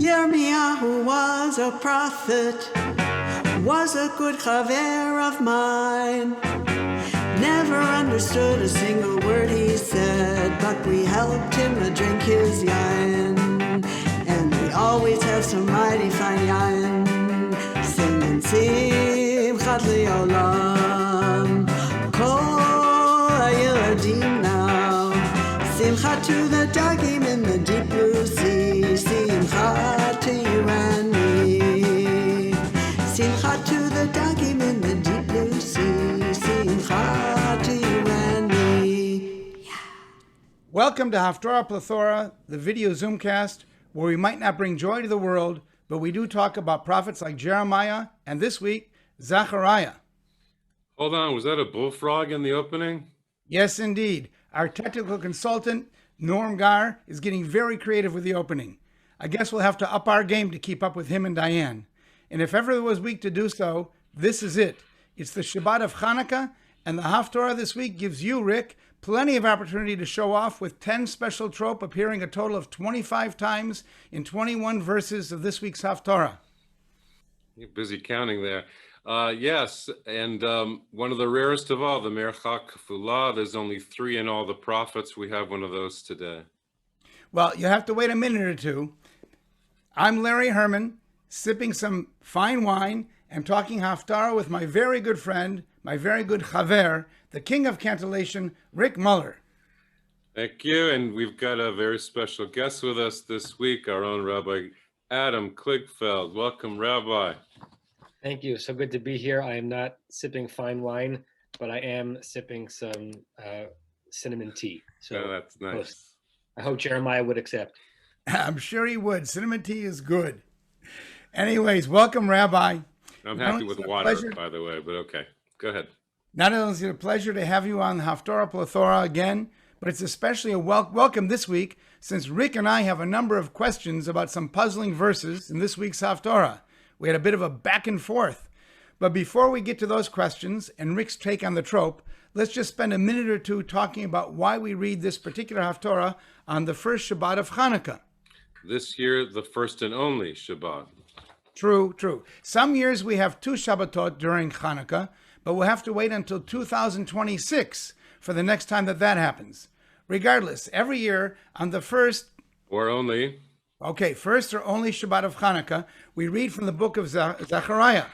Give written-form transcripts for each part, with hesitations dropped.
Yirmiyahu was a prophet, was a good chaver of mine. Never understood a single word he said, but we helped him to drink his yain. And we always have some mighty fine yain. Singing Simchat Le'olam, Kol HaYiladim now. Simchat to the dagim in the deep blue sea. Simchat to you and me. Simchat to the dagim in the deep blue sea. Simchat to you and me. Yeah. Welcome to Haftarah Plethora, the video Zoomcast, where we might not bring joy to the world, but we do talk about prophets like Jeremiah, and this week, Zechariah. Hold on, was that a bullfrog in the opening? Yes, indeed. Our technical consultant, Norm Garr, is getting very creative with the opening. I guess we'll have to up our game to keep up with him and Diane. And if ever there was week to do so, this is it. It's the Shabbat of Hanukkah, and the Haftara this week gives you, Rick, plenty of opportunity to show off with 10 special trope appearing a total of 25 times in 21 verses of this week's Haftara. You're busy counting there. Yes, and one of the rarest of all, the Merchak Kafula. There's only 3 in all the prophets. We have one of those today. Well, you have to wait a minute or two. I'm Larry Herman, sipping some fine wine and talking Haftara with my very good friend, my very good chaver, the king of cantillation, Rick Muller. Thank you, and we've got a very special guest with us this week, our own Rabbi Adam Kligfeld. Welcome, Rabbi. Thank you. So good to be here. I am not sipping fine wine, but I am sipping some cinnamon tea. So that's nice. I hope Jeremiah would accept. I'm sure he would. Cinnamon tea is good. Anyways, welcome, Rabbi. I'm happy with water, by the way, but okay. Go ahead. Not only is it a pleasure to have you on the Haftarah Plethora again, but it's especially a welcome this week since Rick and I have a number of questions about some puzzling verses in this week's Haftarah. We had a bit of a back and forth. But before we get to those questions and Rick's take on the trope, let's just spend a minute or two talking about why we read this particular Haftarah on the first Shabbat of Hanukkah. This year, the first and only Shabbat. True. Some years we have 2 Shabbatot during Hanukkah, but we'll have to wait until 2026 for the next time that happens. Regardless, every year on the first or only Shabbat of Hanukkah, we read from the book of Zechariah.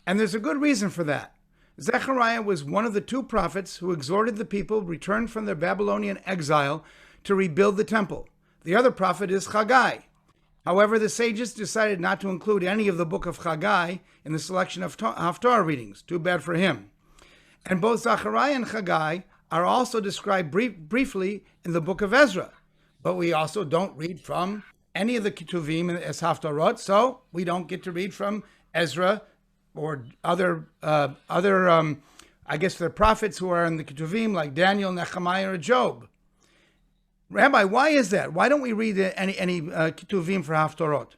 And there's a good reason for that. Zechariah was one of the 2 prophets who exhorted the people returned from their Babylonian exile to rebuild the temple. The other prophet is Haggai. However, the sages decided not to include any of the book of Haggai in the selection of Haftarah readings. Too bad for him. And both Zechariah and Haggai are also described briefly in the book of Ezra. But we also don't read from any of the Ketuvim as Haftarot, so we don't get to read from Ezra or other the prophets who are in the Ketuvim like Daniel, Nehemiah, or Job. Rabbi, why is that? Why don't we read any Ketuvim for Haftarot?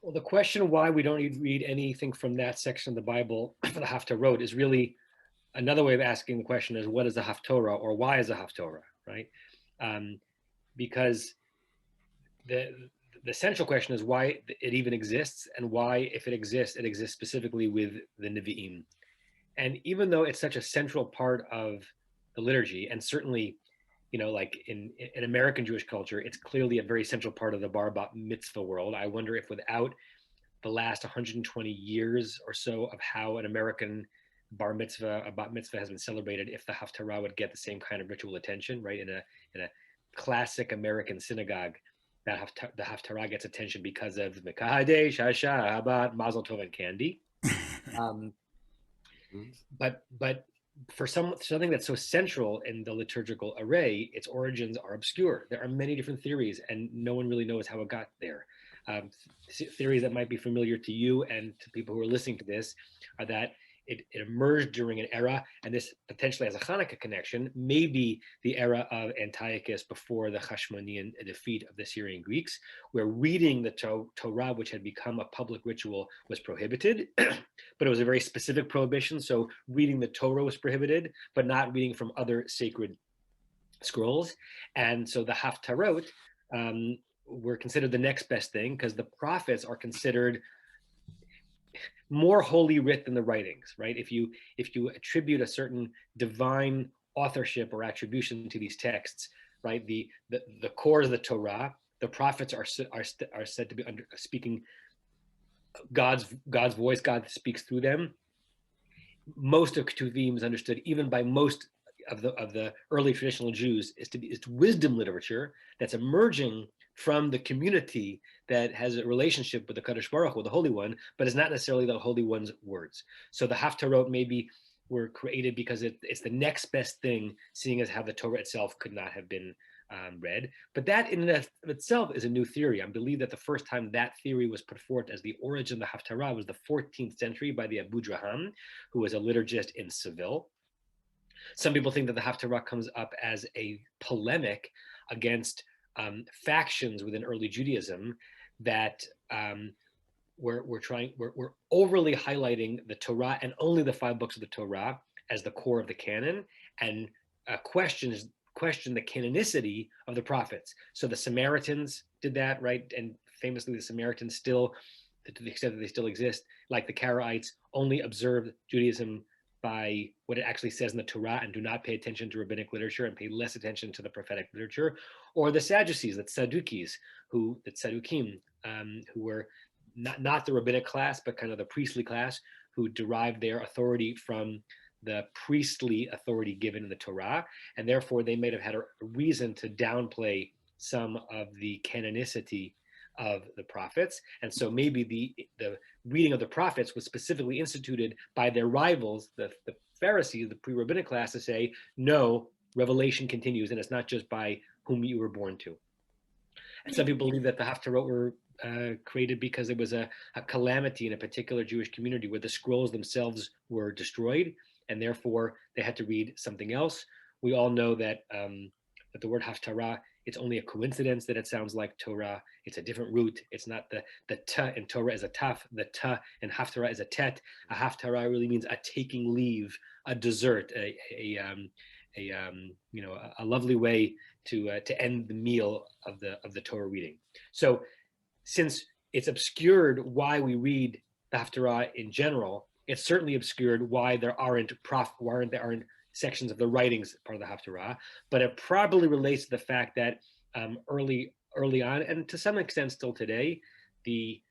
Well, the question why we don't read anything from that section of the Bible for the Haftarot is really another way of asking the question is what is the Haftarah or why is a Haftarah, right? Because the central question is why it even exists and why, if it exists specifically with the Nevi'im. And even though it's such a central part of the liturgy, and certainly, like in American Jewish culture, it's clearly a very central part of the bar bat mitzvah world. I wonder if without the last 120 years or so of how an American bar mitzvah, a bat mitzvah has been celebrated, if the Haftarah would get the same kind of ritual attention, right? In a classic American synagogue, that the Haftarah gets attention because of Mekadesh, Hasha, Habat, Mazel Tov, and candy. But for something that's so central in the liturgical array, its origins are obscure. There are many different theories, and no one really knows how it got there. Theories that might be familiar to you and to people who are listening to this are that it emerged during an era, and this potentially has a Hanukkah connection, maybe the era of Antiochus before the Hashmonean defeat of the Syrian Greeks, where reading the Torah, which had become a public ritual, was prohibited, but it was a very specific prohibition. So reading the Torah was prohibited, but not reading from other sacred scrolls. And so the Haftarot were considered the next best thing because the prophets are considered more holy writ than the writings, right? If you attribute a certain divine authorship or attribution to these texts, right? The core of the Torah, the prophets are said to be speaking God's voice. God speaks through them. Most of Ketuvim is understood, even by most of the early traditional Jews, is wisdom literature that's emerging from the community that has a relationship with the Kadosh Baruch Hu, the Holy One, but is not necessarily the Holy One's words. So the Haftarot maybe were created because it's the next best thing, seeing as how the Torah itself could not have been read. But that in and of itself is a new theory. I believe that the first time that theory was put forth as the origin of the Haftarah was the 14th century by the Abu Draham, who was a liturgist in Seville. Some people think that the Haftarah comes up as a polemic against factions within early Judaism that we're overly highlighting the Torah and only the 5 books of the Torah as the core of the canon, and question the canonicity of the prophets. So the Samaritans did that, right? And famously, the Samaritans still, to the extent that they still exist, like the Karaites, only observed Judaism by what it actually says in the Torah and do not pay attention to rabbinic literature and pay less attention to the prophetic literature. Or the Sadducees, the Tzadukim, who were not the rabbinic class, but kind of the priestly class, who derived their authority from the priestly authority given in the Torah, and therefore they may have had a reason to downplay some of the canonicity of the prophets. And so maybe the reading of the prophets was specifically instituted by their rivals, the Pharisees, the pre-rabbinic class, to say, no, revelation continues, and it's not just by whom you were born to. And some people believe that the Haftarot were created because it was a calamity in a particular Jewish community where the scrolls themselves were destroyed, and therefore they had to read something else. We all know that that the word Haftarah, it's only a coincidence that it sounds like Torah. It's a different root. It's not the ta in Torah is a taf, the ta in Haftarah is a tet. A Haftarah really means a taking leave, a dessert, a lovely way to end the meal of the Torah reading. So since it's obscured why we read the Haftarah in general, it's certainly obscured why there aren't sections of the writings part of the Haftarah, but it probably relates to the fact that early on, and to some extent still today, the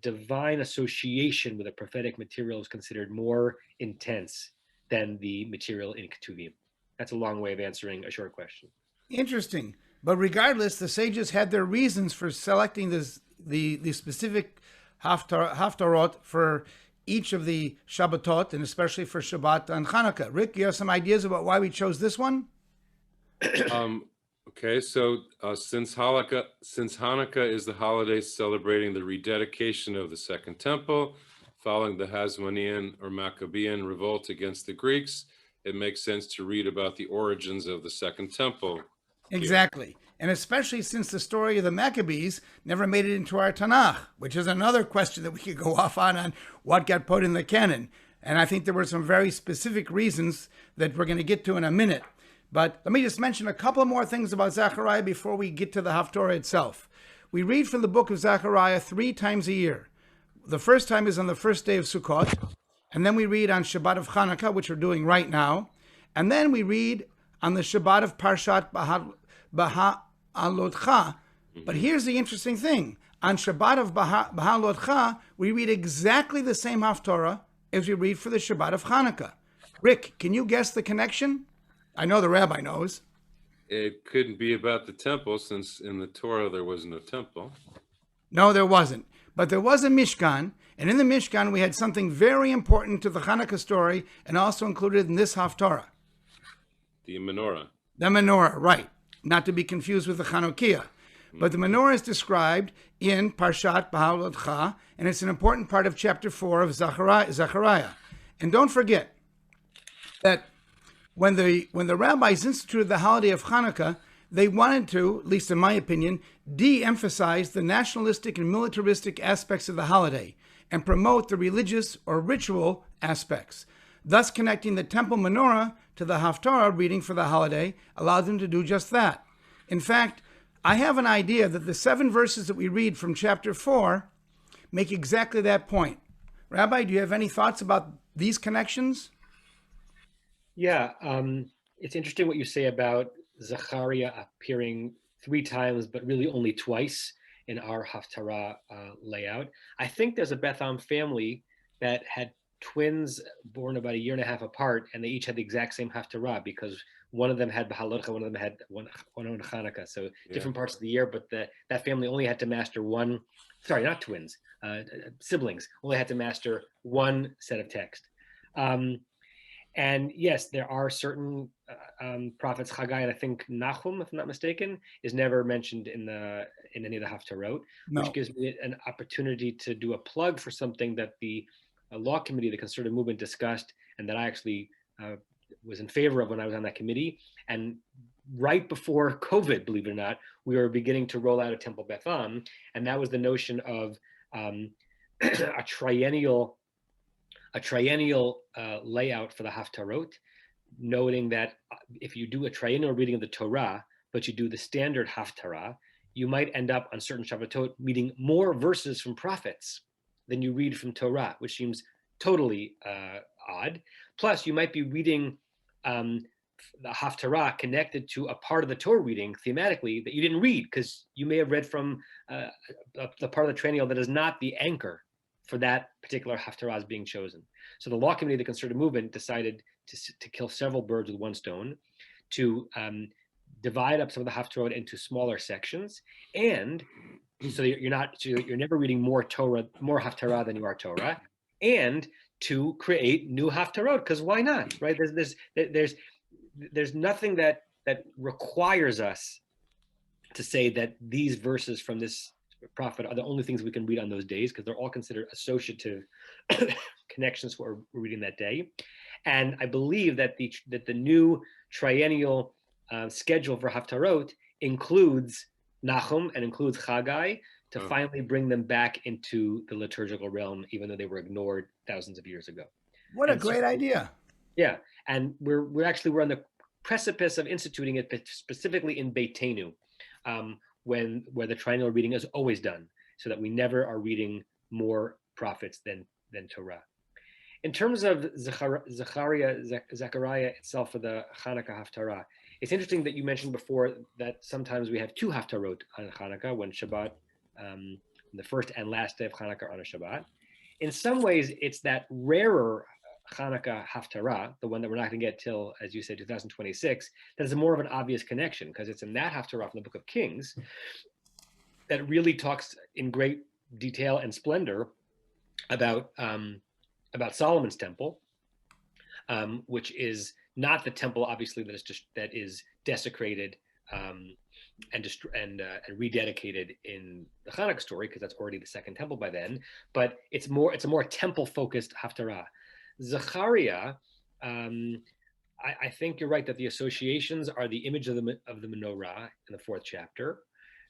divine association with the prophetic material is considered more intense than the material in Ketuvim. That's a long way of answering a short question. Interesting. But regardless, the sages had their reasons for selecting the specific Haftarot for each of the Shabbatot, and especially for Shabbat and Hanukkah. Rick, you have some ideas about why we chose this one? Okay, so since Hanukkah is the holiday celebrating the rededication of the Second Temple, following the Hasmonean or Maccabean revolt against the Greeks, it makes sense to read about the origins of the Second Temple. Exactly. And especially since the story of the Maccabees never made it into our Tanakh, which is another question that we could go off on what got put in the canon. And I think there were some very specific reasons that we're going to get to in a minute. But let me just mention a couple more things about Zechariah before we get to the Haftarah itself. We read from the book of Zechariah 3 times a year. The first time is on the first day of Sukkot, and then we read on Shabbat of Hanukkah, which we're doing right now, and then we read on the Shabbat of Parshat Beha'alotcha. But here's the interesting thing. On Shabbat of Beha'alotcha, we read exactly the same Haftarah as we read for the Shabbat of Hanukkah. Rick, can you guess the connection? I know the rabbi knows. It couldn't be about the temple, since in the Torah there was no temple. No, there wasn't. But there was a Mishkan, and in the Mishkan we had something very important to the Hanukkah story and also included in this Haftarah. The menorah. The menorah, right. Not to be confused with the Chanukiah. But the menorah is described in Parshat Beha'alotcha, and it's an important part of chapter 4 of Zechariah. And don't forget that when the rabbis instituted the holiday of Hanukkah, they wanted to, at least in my opinion, de-emphasize the nationalistic and militaristic aspects of the holiday and promote the religious or ritual aspects. Thus, connecting the temple menorah to the Haftarah reading for the holiday allowed them to do just that. In fact, I have an idea that the 7 verses that we read from chapter 4 make exactly that point. Rabbi, do you have any thoughts about these connections? Yeah, it's interesting what you say about Zechariah appearing 3 times, but really only twice in our Haftara layout. I think there's a Beth Am family that had twins born about 1.5 years apart, and they each had the exact same Haftara because one of them had Bahalocha, one of them had one on Hanukkah. So different parts of the year, but that family only had to master one. Sorry, not twins, siblings only had to master one set of text. And yes, there are certain prophets, Haggai, and I think Nahum, if I'm not mistaken, is never mentioned in any of the Haftarot, No. which gives me an opportunity to do a plug for something that the law committee, the conservative movement, discussed, and that I actually was in favor of when I was on that committee. And right before COVID, believe it or not, we were beginning to roll out a Temple Beth Am, and that was the notion of a triennial layout for the Haftarot, noting that if you do a triennial reading of the Torah, but you do the standard Haftara, you might end up on certain Shabbatot reading more verses from prophets than you read from Torah, which seems totally odd. Plus, you might be reading the Haftara connected to a part of the Torah reading thematically that you didn't read because you may have read from the part of the triennial that is not the anchor for that particular Haftarah is being chosen. So the law committee of the conservative movement decided to kill several birds with one stone, to divide up some of the Haftarot into smaller sections, and so you're never reading more Haftarah than you are Torah, and to create new Haftarot, because why not, right? There's nothing that requires us to say that these verses from this prophet are the only things we can read on those days, because they're all considered associative connections to what we're reading that day. And I believe that the new triennial schedule for Haftarot includes Nahum and includes Haggai to finally bring them back into the liturgical realm, even though they were ignored thousands of years ago. What a great idea. Yeah, and we're on the precipice of instituting it, but specifically in Beitenu, where the triennial reading is always done, so that we never are reading more prophets than Torah. In terms of Zechariah itself for the Hanukkah Haftarah, it's interesting that you mentioned before that sometimes we have 2 Haftarot on Hanukkah, when Shabbat, the first and last day of Hanukkah are on a Shabbat. In some ways, it's that rarer Hanukkah Haftarah, the one that we're not going to get till, as you said, 2026, that is more of an obvious connection, because it's in that Haftarah from the Book of Kings that really talks in great detail and splendor about Solomon's temple, which is not the temple, obviously, that is desecrated and rededicated in the Hanukkah story, because that's already the second temple by then. But it's a more temple-focused Haftarah. Zechariah, I think you're right that the associations are the image of the menorah in the 4th chapter,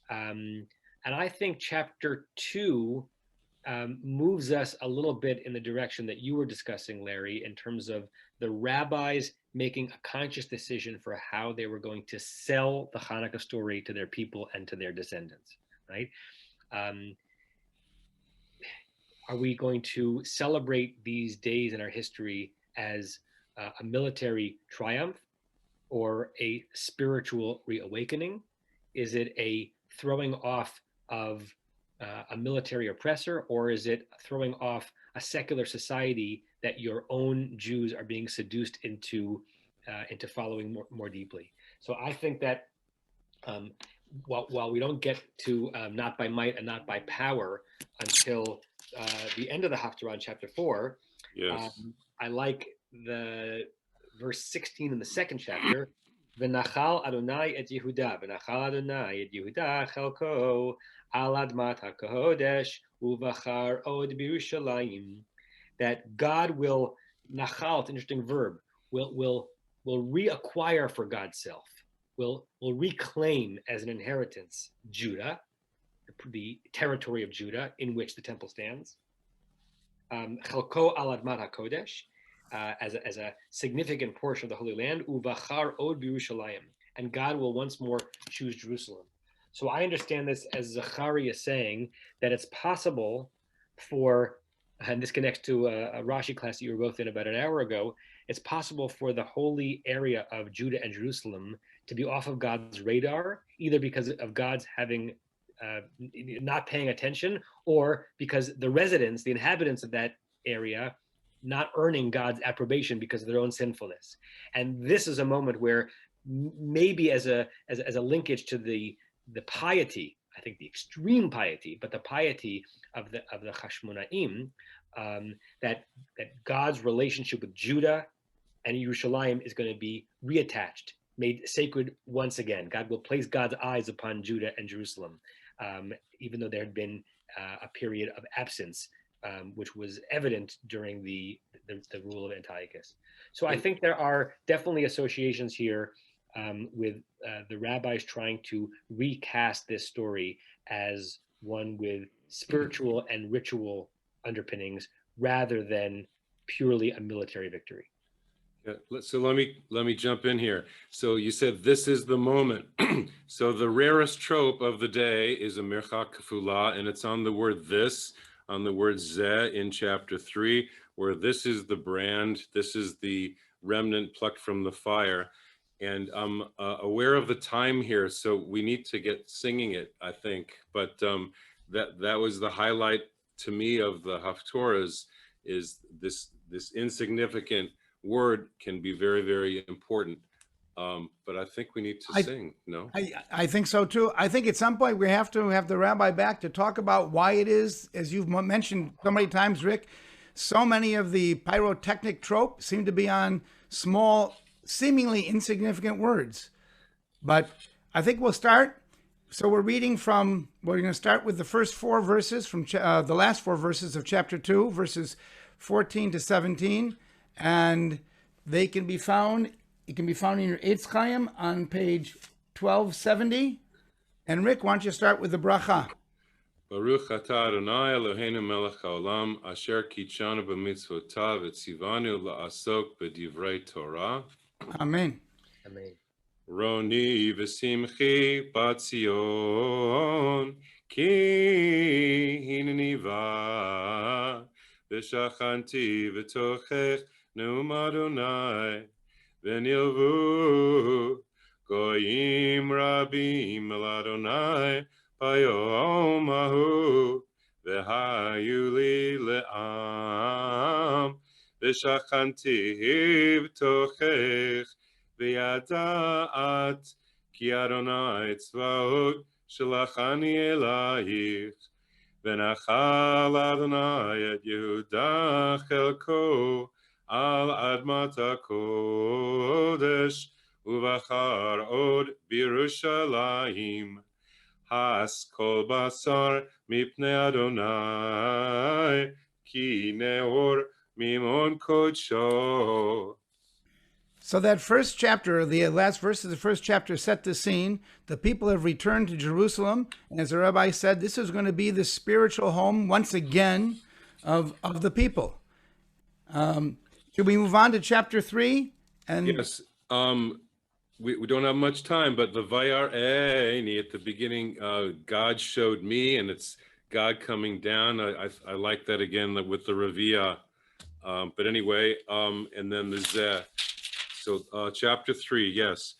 and I think chapter 2 moves us a little bit in the direction that you were discussing, Larry, in terms of the rabbis making a conscious decision for how they were going to sell the Hanukkah story to their people and to their descendants, right? Are we going to celebrate these days in our history as a military triumph or a spiritual reawakening? Is it a throwing off of a military oppressor, or is it throwing off a secular society that your own Jews are being seduced into following more deeply? So I think that while we don't get to not by might and not by power until the end of the Haftarah in chapter 4, Yes. I like the verse 16 in the 2nd chapter. V'nachal Adonai et Yehuda, v'nachal Adonai et Yehuda chelko al admat hakodesh uvachar od b'Yerushalayim. That God will nachal, it's an interesting verb, will reacquire for God's self, will reclaim as an inheritance Judah, the territory of Judah in which the temple stands. Chelko al admat hakodesh, as a significant portion of the Holy Land, uvachar od b'Yerushalayim, and God will once more choose Jerusalem. So I understand this as Zachariah saying that it's possible for, and this connects to a Rashi class that you were both in about an hour ago, it's possible for the holy area of Judah and Jerusalem to be off of God's radar, either because of God's having not paying attention, or because the residents, the inhabitants of that area, not earning God's approbation because of their own sinfulness. And this is a moment where maybe as a linkage to the piety, I think the extreme piety, but the piety of the Chashmonaim, that God's relationship with Judah and Yerushalayim is going to be reattached, made sacred once again. God will place God's eyes upon Judah and Jerusalem, even though there had been a period of absence, which was evident during the rule of Antiochus. So I think there are definitely associations here with the rabbis trying to recast this story as one with spiritual and ritual underpinnings rather than purely a military victory. Yeah, so let me jump in here. So you said this is the moment. So the rarest trope of the day is a mircha kafula, and it's on the word this, on the word zeh in chapter 3, where this is the brand, this is the remnant plucked from the fire. And I'm aware of the time here, so we need to get singing it, I think. But that was the highlight to me of the Haftorahs, is this insignificant word can be very, very important. But I think we need to sing, no? I think so too. I think at some point we have to have the rabbi back to talk about why it is, as you've mentioned so many times, Rick, so many of the pyrotechnic trope seem to be on small, seemingly insignificant words. But I think we'll start. So we're going to start with the first 4 verses from the last 4 verses of chapter 2, verses 14 to 17. And they can be found, it can be found in your Eitz Chaim on page 1270. And Rick, why don't you start with the bracha? Baruch atah Adonai Eloheinu melech haolam, asher kitshanu b'mitzvotav v'tzivanu la'asok b'divrei Torah. Amen. Amen. Roni v'simchi batzion, ki hineni va, v'shachanti v'tochech Neum Adonai, v'nilvu goyim rabim el Adonai, bayom ahu, v'hayu li le'am, v'shachanti v'tochech, v'yada'at, ki Adonai tzvaot, shalachani elayich, v'nachal Adonai et Yehuda chelko, al admat kodesh uvachar od birushalayim has kol basar mipnei Adonai ki neor mimon kodsho. So that first chapter, the last verse of the first chapter, set the scene. The people have returned to Jerusalem, and as the rabbi said, this is going to be the spiritual home once again of the people. Should we move on to chapter 3? And yes, we don't have much time, but the Vayar Eini at the beginning, God showed me, and it's God coming down. I like that again with the Ravia. But anyway, and then the Zeh. So chapter 3, yes.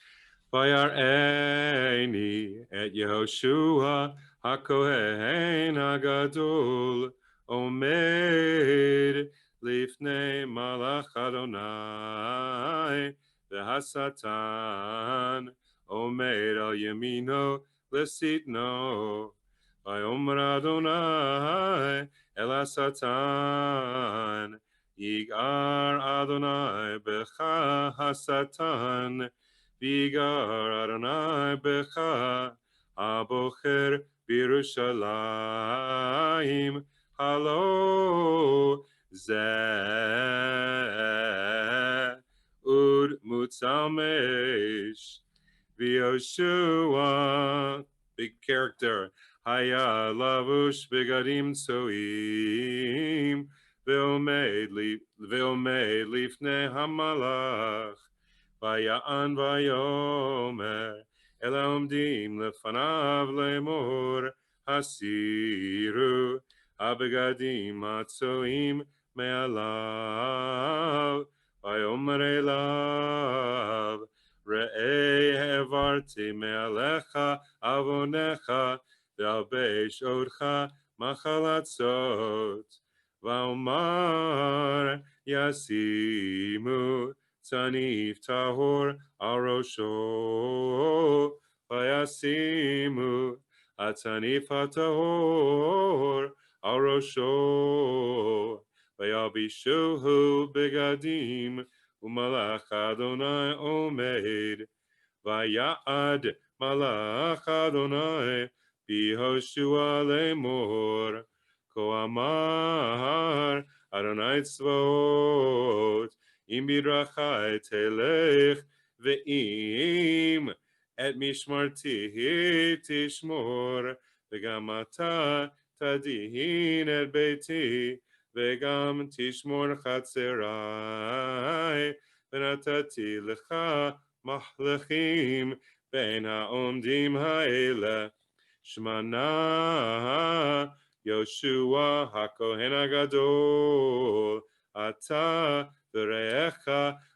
Vayar Eini et Yehoshua HaKohen HaGadol Omed Lifnei Malach Adonai V'Hasatan Omed al Yamino Lesitno Vayomer Adonai El Hasatan Yigar Adonai Becha Hasatan Vigar Adonai Becha Abocher Birushalayim Halo Zeh Ud Mutzamesh V'Yoshua, big character, Haya Lavush Begadim Soim Ve'omed Lifnei Hamalach Vaya'an Vayomer אלא עומדים לפניו לאמור, הסירו הבגדים הצועים מעליו, ויאמר אליו, ראה העברתי מעליך עוונך, ואלבש אותך מחלצות, ואומר ישימו צניף טהור על ראשו, וישימו הצניף הטהור על ראשו, וילבישוהו בגדים, ומלאך אדוני עומד, ויעד מלאך אדוני ביהושע לאמור, כה אמר אדוני צבאות, אם בדרכי תלך, ואם את משמרתי תשמור, וגם אתה תדין את ביתי, וגם תשמור חצרי, ונתתי לך מחלכים בין העומדים האלה, שמנה יהושע הכהן הגדול, אתה ורעך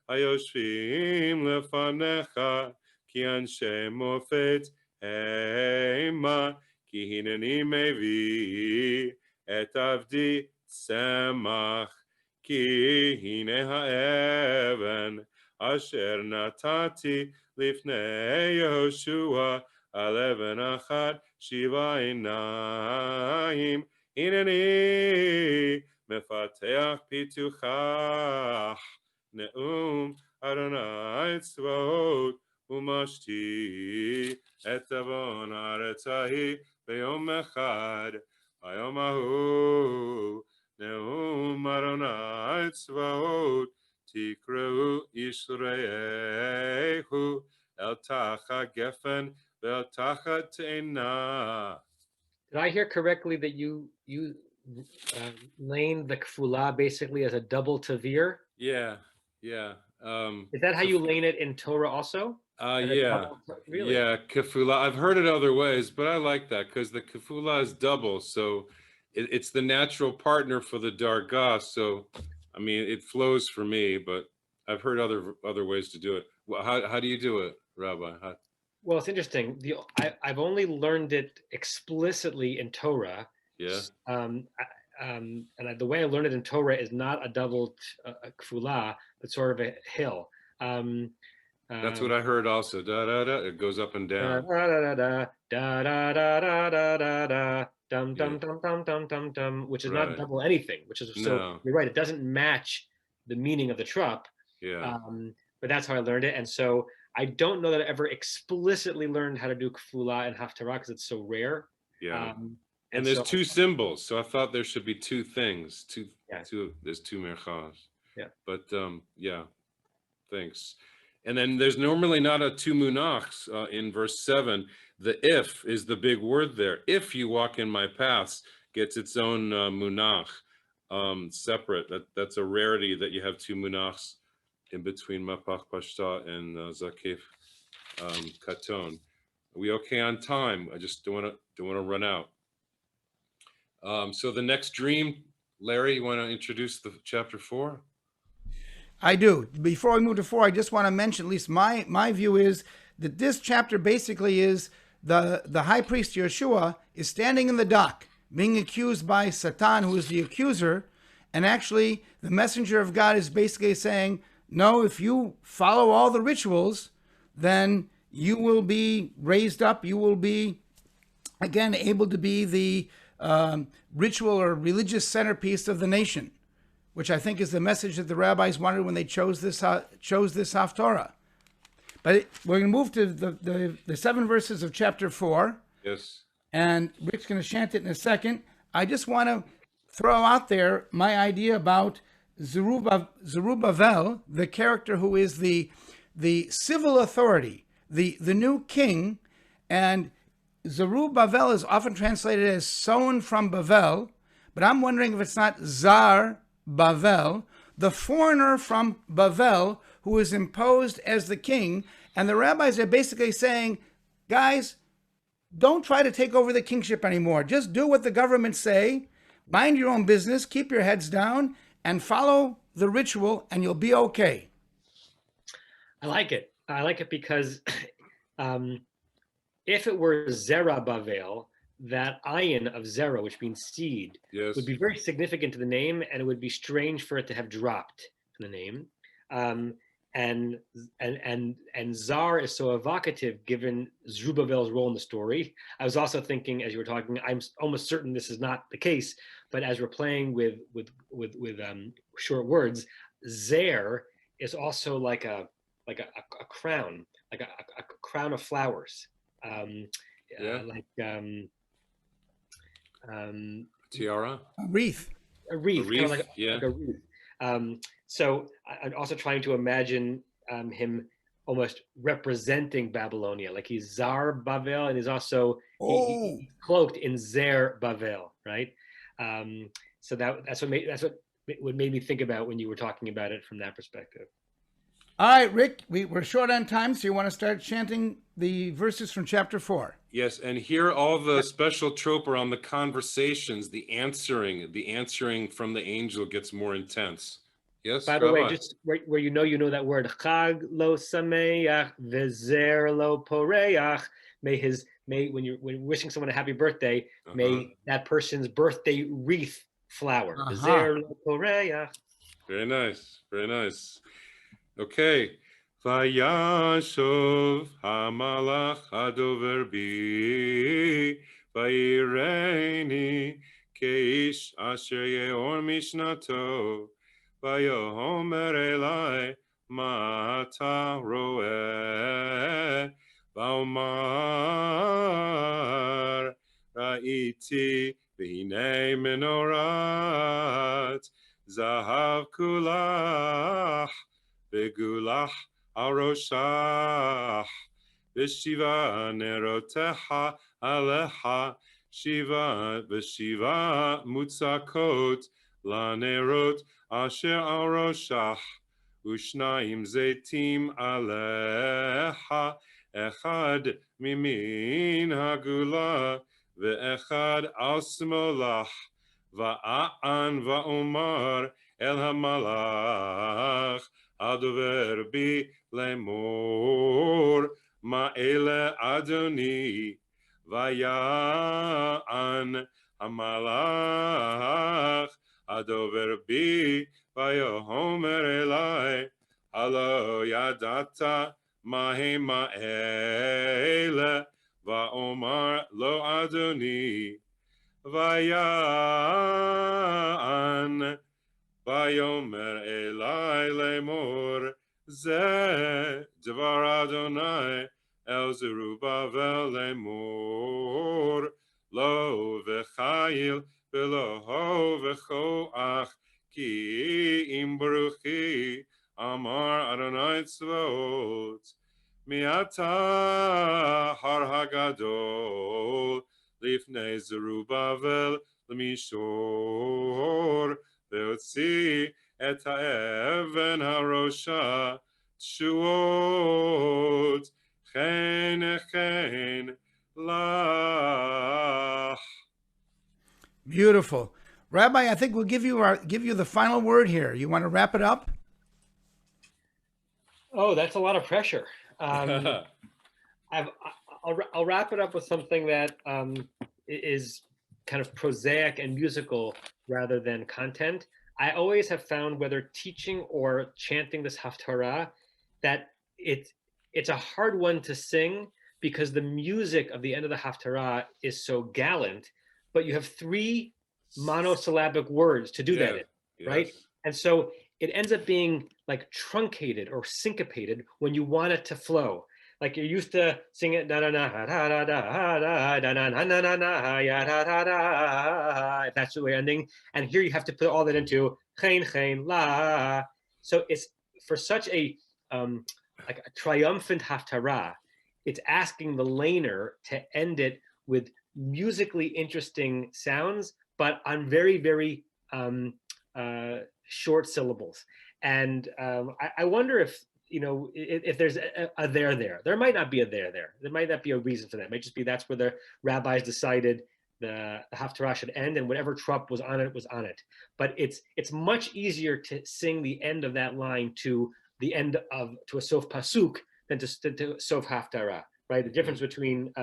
היושבים לפניך, כי אנשי מופת המה, כי הנני מביא את עבדי צמח, כי הנה האבן אשר נתתי לפני יהושע, על אבן אחת 7 עיניים, הנני מפתח פיתוחך, נאום אדוני צבאות, ומשתי את עוון הארץ ההיא ביום אחד, ביום ההוא, נאום אדוני צבאות, תקראו ישרעהו אל תחת גפן ואל תחת תאנה. Did I hear correctly that you lane the kfula basically as a double tavir? Yeah. Is that how you lane it in Torah also? Yeah. Really? Yeah, kefula. I've heard it other ways, but I like that because the kefula is double, so it's the natural partner for the dargah. So, I mean, it flows for me, but I've heard other ways to do it. How do you do it, Rabbi? Well, it's interesting. I've only learned it explicitly in Torah. Yeah. And the way I learned it in Torah is not a double kfula, but sort of a hill. That's what I heard also. Da da da. It goes up and down. Da da da da da da da da da da dum dum dum dum dum dum dum, which is not double anything. Which is so you're right. It doesn't match the meaning of the trope. Yeah. But that's how I learned it, and so I don't know that I ever explicitly learned how to do kfula and Haftara because it's so rare. Yeah. And there's 2 symbols, so I thought there should be 2 things. There's 2 merchas. Yeah. But yeah, thanks. And then there's normally not a 2 munachs in verse 7. The if is the big word there. If you walk in my paths gets its own munach separate. That's a rarity that you have 2 munachs in between mapach pashta and zakif katon. Are we okay on time? I just don't want to run out. So the next dream, Larry, you want to introduce the chapter 4? I do. Before we move to 4, I just want to mention, at least my view is that this chapter basically is the high priest Yeshua is standing in the dock, being accused by Satan, who is the accuser, and actually the messenger of God is basically saying, no, if you follow all the rituals, then you will be raised up, you will be, again, able to be the ritual or religious centerpiece of the nation, which I think is the message that the rabbis wanted when they chose this Haftarah. But we're going to move to the 7 verses of chapter 4. Yes. And Rick's going to chant it in a second. I just want to throw out there my idea about Zerubbabel, the character who is the civil authority, the new king, and Zerubbabel is often translated as sown from Bavel, but I'm wondering if it's not Zar Bavel, the foreigner from Bavel, who is imposed as the king, and the rabbis are basically saying, guys, don't try to take over the kingship anymore. Just do what the government say, mind your own business, keep your heads down, and follow the ritual, and you'll be okay. I like it. I like it because if it were Zera Bavel, that ayin of Zera, which means seed, Yes. would be very significant to the name, and it would be strange for it to have dropped in the name. And Zar is so evocative given Zerubbabel's role in the story. I was also thinking, as you were talking, I'm almost certain this is not the case, but as we're playing with short words, Zer is also like a crown, like a crown of flowers. Tiara? A wreath. A wreath, kind of like yeah. a wreath. So I'm also trying to imagine him almost representing Babylonia, like he's Zar Bavel, and he's also he's cloaked in Zer Bavel, right? So that's what made me think about when you were talking about it from that perspective. All right, Rick, we're short on time, so you want to start chanting the verses from chapter 4. Yes, and here all the special trope around the conversations, the answering from the angel gets more intense. Yes, by the Rabbi? way, just where you know that word Chag lo sameach vezer lo poreach. May when you're wishing someone a happy birthday, may that person's birthday wreath flower. Vezer lo poreach. Very nice, very nice. Okay. Vayyeshev hamalach hadover bi vayireni keish asher yeor mishnato vayomer elai ma ata roeh vaomar ra'iti v'hinei menorat zahav kulah Begulach aroshach, Veshiva neroteha aleha, Shiva veshiva mutzakot, La nerot asher aroshach, Ushnaim zetim aleha, Echad mimin hagula, Ve'echad al smolach, Va'an va'omar el hamalach, Adover bi lemor ma'ele Adoni vaya'an hamalach Adover bi vayomer elai Halo yadata mahe ma'ele va'omar lo Adoni vaya'an Vayomer elai lemor ze dvar Adonai el Zerubbabel lemor lo v'chayil v'lo v'choach ki im baruchi amar Adonai tzvot mi'ata har hagadol lifnei Zerubbabel l'mishor Ve'otzi et ha'even harosha tshuot chen lach. Beautiful. Rabbi, I think we'll give you the final word here. You want to wrap it up? Oh, that's a lot of pressure. I'll wrap it up with something that is kind of prosaic and musical rather than content. I always have found, whether teaching or chanting this Haftarah, that it's a hard one to sing because the music of the end of the Haftarah is so gallant, but you have 3 monosyllabic words to do that in, right? And so it ends up being like truncated or syncopated when you want it to flow. Like you're used to sing it da da da da da da da da da da da da ya da da da, if that's the way ending. And here you have to put all that into chen la. So it's for such a like a triumphant haftarah. It's asking the laner to end it with musically interesting sounds, but on very short syllables. And I wonder if if there's a there might not be a there. There might not be a reason for that. It might just be that's where the rabbis decided the Haftarah should end, and whatever trope was on it was on it. But it's much easier to sing the end of that line to the end to a sof pasuk than to sof Haftarah, right? The difference between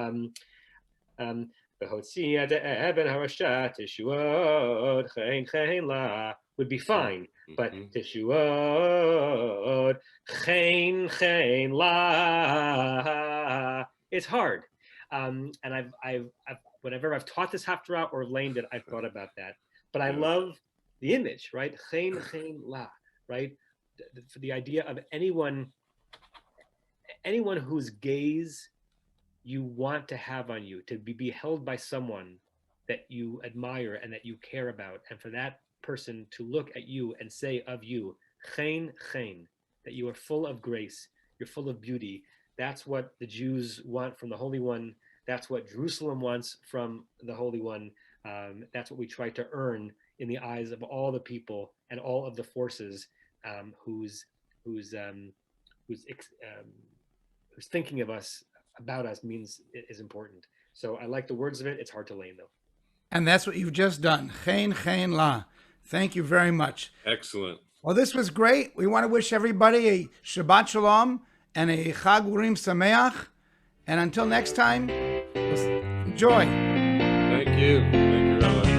would be fine, but tishuot chen la, it's hard. And I've whenever I've taught this Haftarah or learned it, I've thought about that. But I love the image, right? Chen la, right? For the idea of anyone whose gaze you want to have on you, to be beheld by someone that you admire and that you care about, and for that person to look at you and say of you, chen, that you are full of grace, you're full of beauty. That's what the Jews want from the Holy One. That's what Jerusalem wants from the Holy One. That's what we try to earn in the eyes of all the people and all of the forces who's thinking of us, about us, means is important. So I like the words of it. It's hard to lane though. And that's what you've just done. Chen la. Thank you very much. Excellent. Well, this was great. We want to wish everybody a Shabbat Shalom and a Chag Urim Sameach. And until next time, enjoy. Thank you. Thank you, Rabbi.